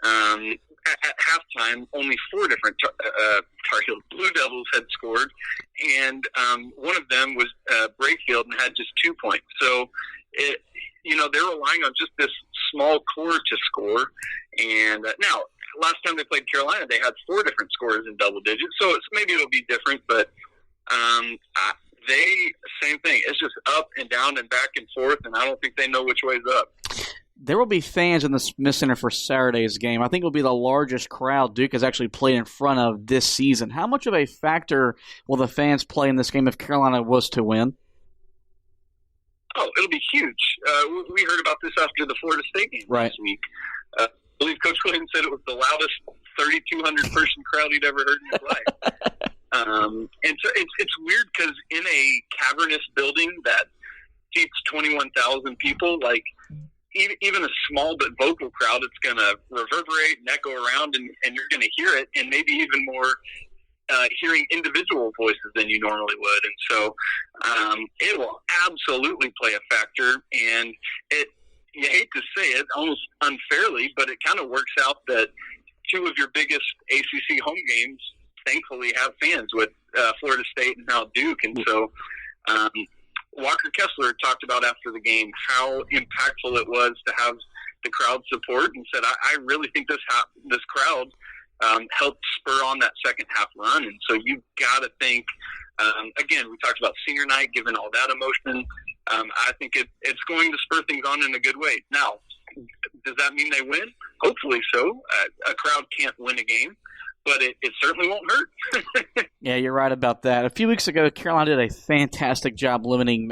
At halftime, only 4 different Tar Heels Blue Devils had scored, and one of them was Brakefield and had just 2 points. So, they're relying on just this small core to score. And now, last time they played Carolina, they had 4 different scorers in double digits, so maybe it'll be different, but same thing. It's just up and down and back and forth, and I don't think they know which way's up. There will be fans in the Smith Center for Saturday's game. I think it will be the largest crowd Duke has actually played in front of this season. How much of a factor will the fans play in this game if Carolina was to win? Oh, it'll be huge. We heard about this after the Florida State game last week. I believe Coach Williams said it was the loudest 3,200-person crowd he'd ever heard in his life. And so it's weird because in a cavernous building that seats 21,000 people, like even a small but vocal crowd, it's going to reverberate and echo around, and you're going to hear it, and maybe even more hearing individual voices than you normally would. And so it will absolutely play a factor, and you hate to say it almost unfairly, but it kind of works out that 2 of your biggest ACC home games thankfully have fans with Florida State and now Duke. And so Walker Kessler talked about after the game how impactful it was to have the crowd support, and said, I really think this crowd helped spur on that second half run. And so you've got to think, again, we talked about senior night, given all that emotion. I think it's going to spur things on in a good way. Now, does that mean they win? Hopefully so. A crowd can't win a game, but it certainly won't hurt. Yeah, you're right about that. A few weeks ago, Carolina did a fantastic job limiting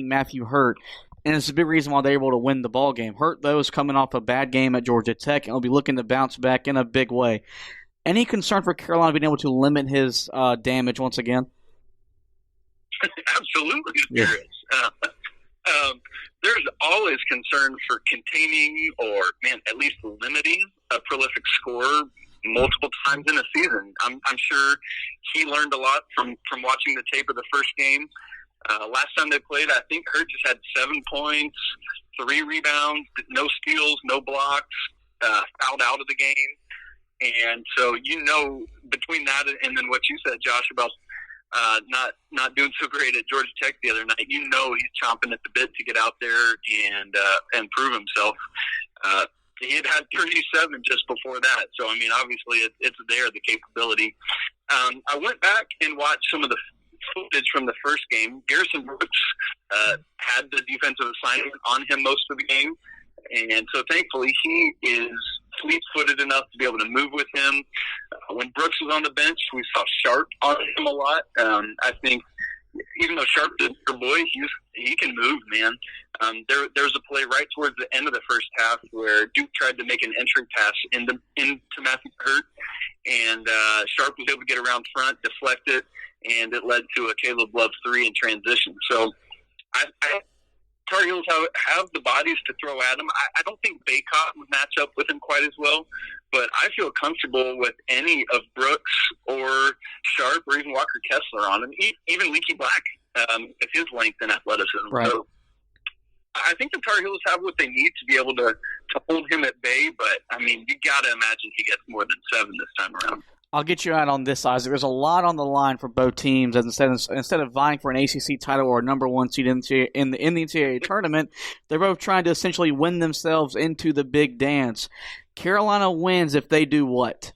Matthew Hurt, and it's a big reason why they were able to win the ball game. Hurt, though, is coming off a bad game at Georgia Tech, and will be looking to bounce back in a big way. Any concern for Carolina being able to limit his damage once again? Absolutely, there is. There's always concern for containing or, at least limiting a prolific scorer multiple times in a season. I'm sure he learned a lot from watching the tape of the first game. Last time they played, I think Hurt just had 7 points, 3 rebounds, no steals, no blocks, fouled out of the game. And so, between that and then what you said, Josh, about not doing so great at Georgia Tech the other night, he's chomping at the bit to get out there and prove himself. He had 37 just before that. So, obviously it's there, the capability. I went back and watched some of the footage from the first game. Garrison Brooks had the defensive assignment on him most of the game. And so thankfully he is fleet-footed enough to be able to move with him. When Brooks was on the bench, we saw Sharp on him a lot. I think even though Sharp is a boy, he can move, man. There was a play right towards the end of the first half where Duke tried to make an entry pass into Matthew Hurt, and Sharp was able to get around front, deflect it, and it led to a Caleb Love 3 in transition. So Tar Heels have the bodies to throw at him. I don't think Baycott would match up with him quite as well, but I feel comfortable with any of Brooks or Sharp or even Walker Kessler on him, even Leaky Black, with his length and athleticism. Right. So I think the Tar Heels have what they need to be able to hold him at bay, but, you got to imagine he gets more than 7 this time around. I'll get you out on this, Isaac. There's a lot on the line for both teams. Instead of vying for an ACC title or a number 1 seed in the NCAA tournament, they're both trying to essentially win themselves into the big dance. Carolina wins if they do what?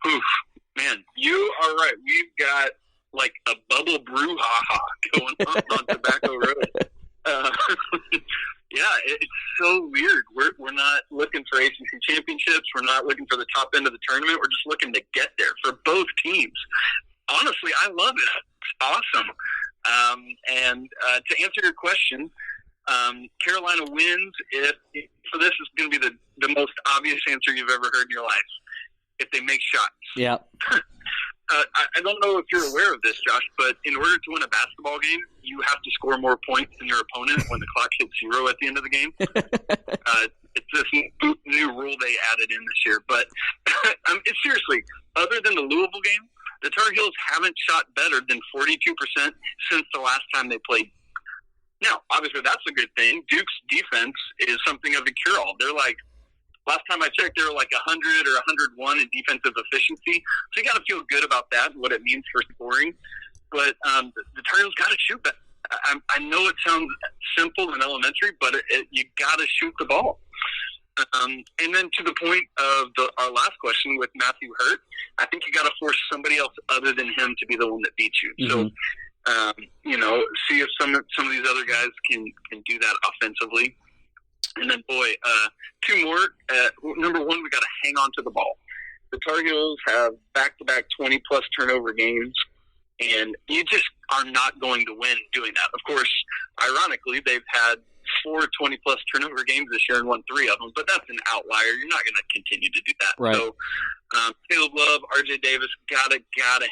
Oof, man, you are right. We've got like a bubble brouhaha going on Tobacco Road. Yeah, it's so weird. We're not looking for ACC championships. We're not looking for the top end of the tournament. We're just looking to get there for both teams. Honestly, I love it. It's awesome. And to answer your question, Carolina wins so this is going to be the most obvious answer you've ever heard in your life. If they make shots. Yeah. I don't know if you're aware of this, Josh, but in order to win a basketball game, you have to score more points than your opponent when the clock hits 0 at the end of the game. It's this new rule they added in this year. But it's seriously, other than the Louisville game, the Tar Heels haven't shot better than 42% since the last time they played. Now, obviously, that's a good thing. Duke's defense is something of a cure-all. They're like Last time I checked, they were like 100 or 101 in defensive efficiency. So you got to feel good about that and what it means for scoring. But the Tar Heels got to shoot that. I know it sounds simple and elementary, but you got to shoot the ball. And then to the point of our last question with Matthew Hurt, I think you got to force somebody else other than him to be the one that beats you. Mm-hmm. So, see if some of these other guys can do that offensively. And then, two more. Number one, we got to hang on to the ball. The Tar Heels have back-to-back 20-plus turnover games, and you just are not going to win doing that. Of course, ironically, they've had 4 20-plus turnover games this year and won 3 of them, but that's an outlier. You're not going to continue to do that. Right. So, Caleb Love, R.J. Davis, gotta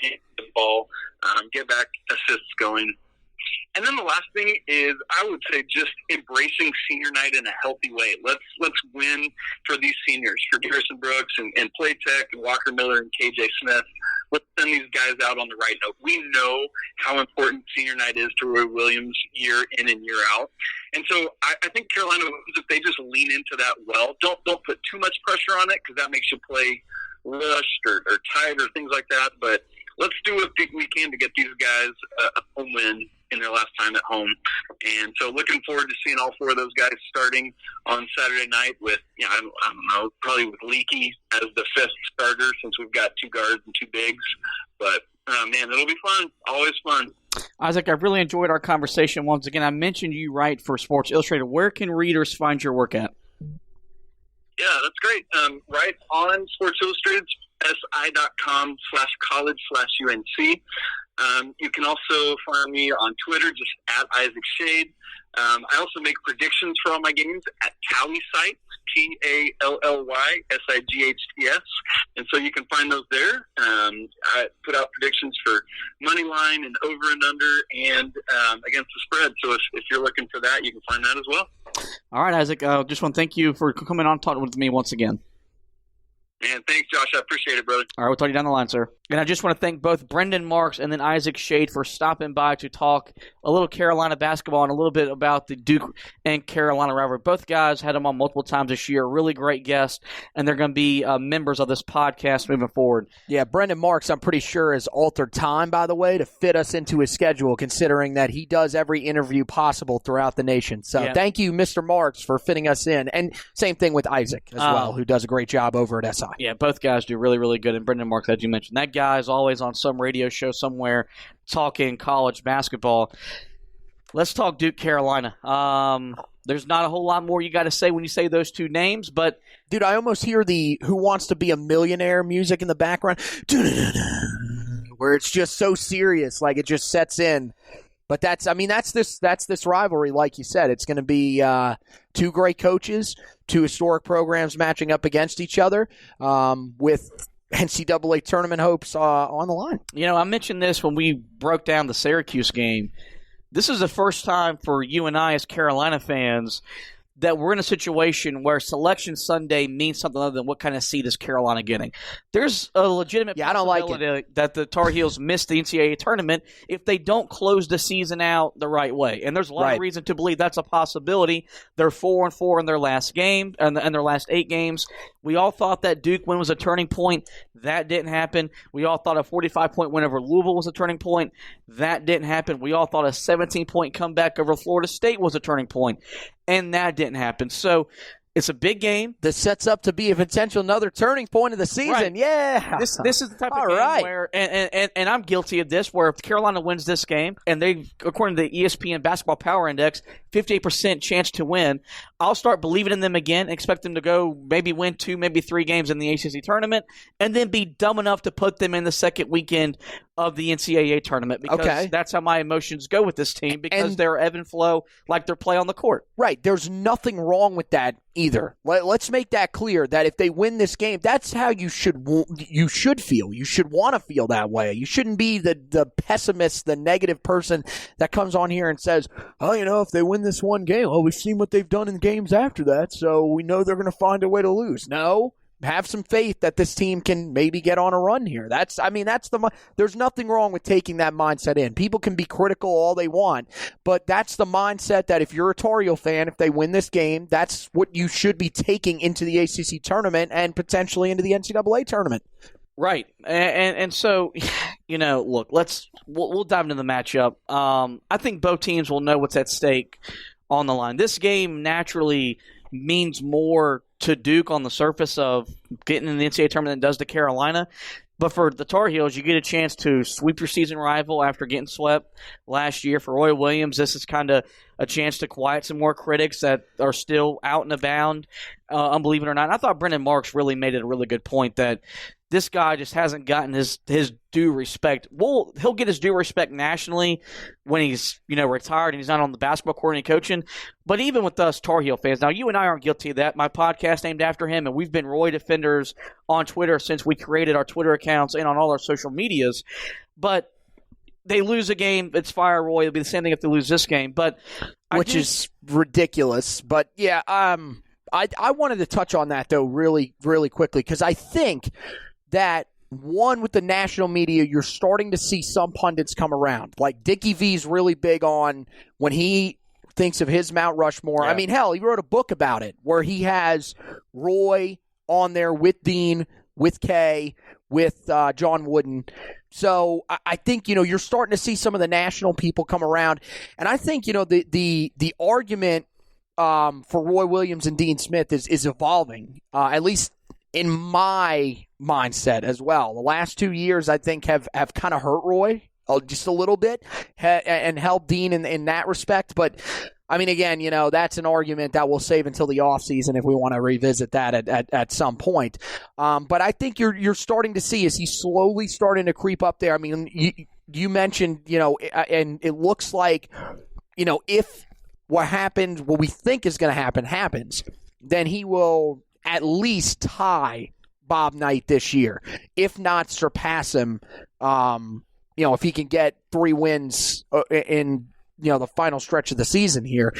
hang the ball, get back assists going. And then the last thing is, I would say, just embracing senior night in a healthy way. Let's win for these seniors, for Garrison Brooks and Playtech and Walker Miller and KJ Smith. Let's send these guys out on the right note. We know how important senior night is to Roy Williams year in and year out. And so I think Carolina, if they just lean into that well, don't put too much pressure on it, because that makes you play rushed or tight or things like that. But let's do what we can to get these guys a home win in their last time at home. And so looking forward to seeing all 4 of those guys starting on Saturday night with, I don't know, probably with Leakey as the 5th starter, since we've got 2 guards and 2 bigs. But, man, it'll be fun. Always fun. Isaac, I've really enjoyed our conversation. Once again, I mentioned you write for Sports Illustrated. Where can readers find your work at? Yeah, that's great. Right on Sports Illustrated, si.com/college/UNC. You can also find me on Twitter, just at Isaac Schade. I also make predictions for all my games at Tally Sites, TALLYSIGHTS. And so you can find those there. I put out predictions for money line and over and under and against the spread. So if you're looking for that, you can find that as well. All right, Isaac. Just want to thank you for coming on and talking with me once again. Man, thanks, Josh. I appreciate it, brother. All right, we'll talk to you down the line, sir. And I just want to thank both Brendan Marks and then Isaac Schade for stopping by to talk a little Carolina basketball and a little bit about the Duke and Carolina rivalry. Both guys had them on multiple times this year. Really great guests, and they're going to be members of this podcast moving forward. Yeah, Brendan Marks, I'm pretty sure, has altered time, by the way, to fit us into his schedule, considering that he does every interview possible throughout the nation. So Thank you, Mr. Marks, for fitting us in. And same thing with Isaac as well, who does a great job over at SI. Yeah, both guys do really, really good. And Brendan Marks, as you mentioned, that guy is always on some radio show somewhere talking college basketball. Let's talk Duke Carolina. There's not a whole lot more you got to say when you say those 2 names, but dude, I almost hear the Who Wants to Be a Millionaire music in the background, where it's just so serious, like it just sets in. But that's this rivalry, like you said. It's going to be 2 great coaches, 2 historic programs matching up against each other, with NCAA tournament hopes on the line. I mentioned this when we broke down the Syracuse game. This is the first time for you and I as Carolina fans that we're in a situation where Selection Sunday means something other than what kind of seed is Carolina getting. There's a legitimate possibility that the Tar Heels miss the NCAA tournament if they don't close the season out the right way. And there's a lot of reason to believe that's a possibility. They're 4-4 in their last game and their last 8 games. We all thought that Duke win was a turning point. That didn't happen. We all thought a 45-point win over Louisville was a turning point. That didn't happen. We all thought a 17-point comeback over Florida State was a turning point. And that didn't happen. So it's a big game. This sets up to be a potential another turning point of the season. Right. Yeah. This is the type of game where, and I'm guilty of this, where if Carolina wins this game, and they, according to the ESPN Basketball Power Index, 58% chance to win, I'll start believing in them again, expect them to go maybe win 2, maybe 3 games in the ACC tournament, and then be dumb enough to put them in the second weekend of the NCAA tournament, because that's how my emotions go with this team, because they're ebb and flow like their play on the court. Right. There's nothing wrong with that either. Let's make that clear, that if they win this game, that's how you should feel. You should want to feel that way. You shouldn't be the pessimist, the negative person that comes on here and says, if they win this one game, we've seen what they've done in games after that, so we know they're going to find a way to lose. No. have some faith that this team can maybe get on a run here. There's nothing wrong with taking that mindset in. People can be critical all they want, but that's the mindset that if you're a Tar Heel fan, if they win this game, that's what you should be taking into the ACC tournament and potentially into the NCAA tournament. Right. And so, look, we'll dive into the matchup. I think both teams will know what's at stake on the line. This game naturally means more to Duke on the surface of getting in the NCAA tournament than it does to Carolina. But for the Tar Heels, you get a chance to sweep your season rival after getting swept last year. For Roy Williams, this is kind of a chance to quiet some more critics that are still out and abound, unbelievable or not. And I thought Brendan Marks really made it a really good point that this guy just hasn't gotten his due respect. Well, he'll get his due respect nationally when he's retired and he's not on the basketball court and coaching. But even with us Tar Heel fans, now you and I aren't guilty of that. My podcast named after him, and we've been Roy defenders on Twitter since we created our Twitter accounts and on all our social medias. But they lose a game, it's fire Roy. It'll be the same thing if they lose this game. Which is ridiculous. But yeah, I wanted to touch on that though really, really quickly because I think that one, with the national media, you're starting to see some pundits come around. Like Dickie V's really big on when he thinks of his Mount Rushmore. Yeah. I mean, hell, he wrote a book about it where he has Roy on there with Dean, with Kay, with John Wooden. So I think, you're starting to see some of the national people come around. And I think, the argument for Roy Williams and Dean Smith is evolving, at least in my mindset as well. The last 2 years, I think, have kind of hurt Roy just a little bit and helped Dean in that respect. But, I mean, again, that's an argument that we'll save until the offseason if we want to revisit that at some point. But I think you're starting to see, is he slowly starting to creep up there? I mean, you mentioned, and it looks like, if what we think is going to happens, then he will at least tie Bob Knight this year, if not surpass him. If he can get 3 wins in the final stretch of the season here.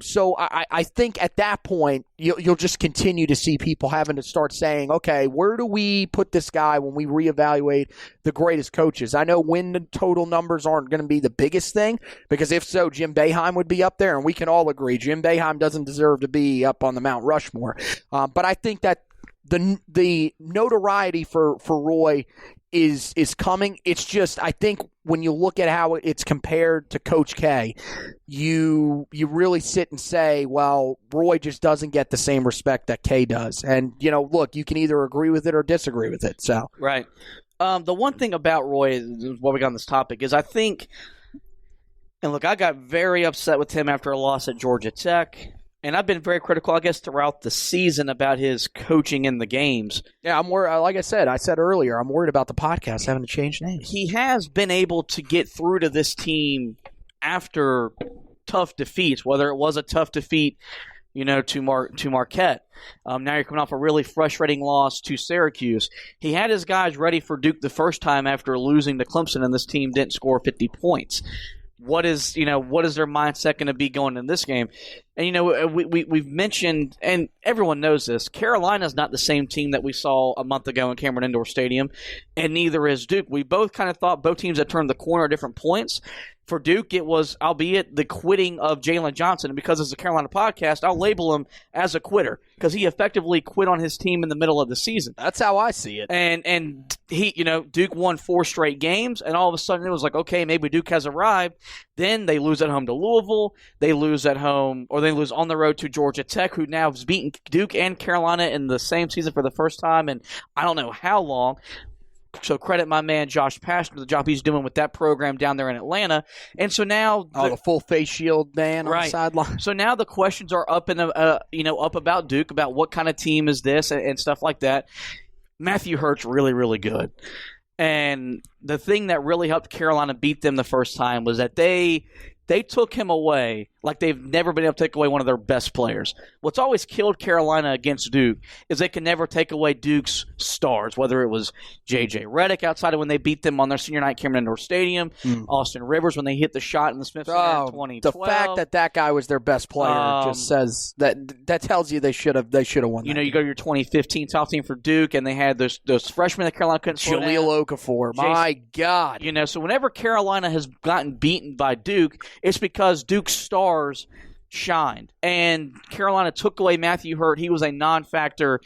So I think at that point you'll just continue to see people having to start saying, okay, where do we put this guy when we reevaluate the greatest coaches? I know win the total numbers aren't going to be the biggest thing, because if so, Jim Boeheim would be up there, and we can all agree Jim Boeheim doesn't deserve to be up on the Mount Rushmore. But I think that the notoriety for Roy is coming. It's just, I think when you look at how it's compared to Coach K, you really sit and say, well, Roy just doesn't get the same respect that K does. And, look, you can either agree with it or disagree with it. So right. The one thing about Roy, while we got on this topic, is I think, and look, I got very upset with him after a loss at Georgia Tech. And I've been very critical, I guess, throughout the season about his coaching in the games. Yeah, I'm worried. Like I said earlier, I'm worried about the podcast having to change names. He has been able to get through to this team after tough defeats, whether it was a tough defeat, to Marquette. Now you're coming off a really frustrating loss to Syracuse. He had his guys ready for Duke the first time after losing to Clemson, and this team didn't score 50 points. What is their mindset going to be going in this game? And, we've mentioned, and everyone knows this, Carolina's not the same team that we saw a month ago in Cameron Indoor Stadium, and neither is Duke. We both kind of thought both teams had turned the corner at different points. For Duke, it was, albeit the quitting of Jalen Johnson, and because it's a Carolina podcast, I'll label him as a quitter, because he effectively quit on his team in the middle of the season. That's how I see it. And he, Duke won 4 straight games, and all of a sudden it was like, okay, maybe Duke has arrived. Then they lose at home to Louisville. They lose at home, or they lose on the road to Georgia Tech, who now has beaten Duke and Carolina in the same season for the first time in I don't know how long. So credit my man Josh Pastner for the job he's doing with that program down there in Atlanta. And so now the full face shield man on the sideline. So now the questions are up up about Duke, about what kind of team is this and stuff like that. Matthew Hurt's really, really good. And the thing that really helped Carolina beat them the first time was that they took him away like they've never been able to take away one of their best players. What's always killed Carolina against Duke is they can never take away Duke's stars, whether it was J.J. Redick outside of when they beat them on their senior night at Cameron Indoor Stadium, Austin Rivers when they hit the shot in the Smith Center in 2012. The fact that guy was their best player just says that tells you they should have won. You go to your 2015 top team for Duke, and they had those freshmen that Carolina couldn't slow down. Jaleel Okafor, my God. So whenever Carolina has gotten beaten by Duke, it's because Duke's stars shined. And Carolina took away Matthew Hurt. He was a non-factor